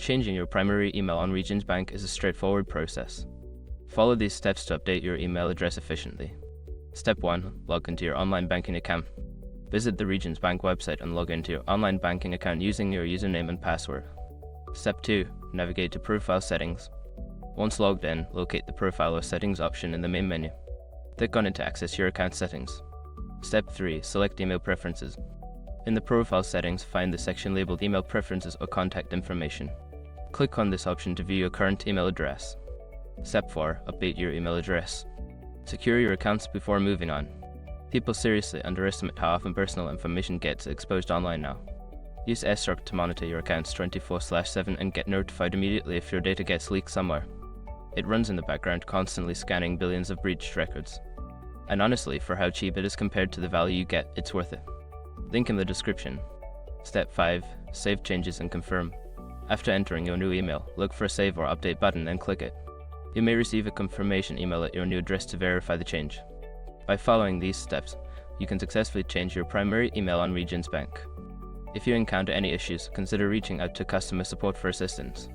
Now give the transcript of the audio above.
Changing your primary email on Regions Bank is a straightforward process. Follow these steps to update your email address efficiently. Step 1. Log into your online banking account. Visit the Regions Bank website and log into your online banking account using your username and password. Step 2. Navigate to Profile Settings. Once logged in, locate the Profile or Settings option in the main menu. Click on it to access your account settings. Step 3. Select Email Preferences. In the Profile Settings, find the section labeled Email Preferences or Contact Information. Click on this option to view your current email address. Step 4. Update your email address. Secure your accounts before moving on. People seriously underestimate how often personal information gets exposed online now. Use SRUC to monitor your accounts 24/7 and get notified immediately if your data gets leaked somewhere. It runs in the background, constantly scanning billions of breached records. And honestly, for how cheap it is compared to the value you get, it's worth it. Link in the description. Step 5. Save changes and confirm. After entering your new email, look for a Save or Update button and click it. You may receive a confirmation email at your new address to verify the change. By following these steps, you can successfully change your primary email on Regions Bank. If you encounter any issues, consider reaching out to customer support for assistance.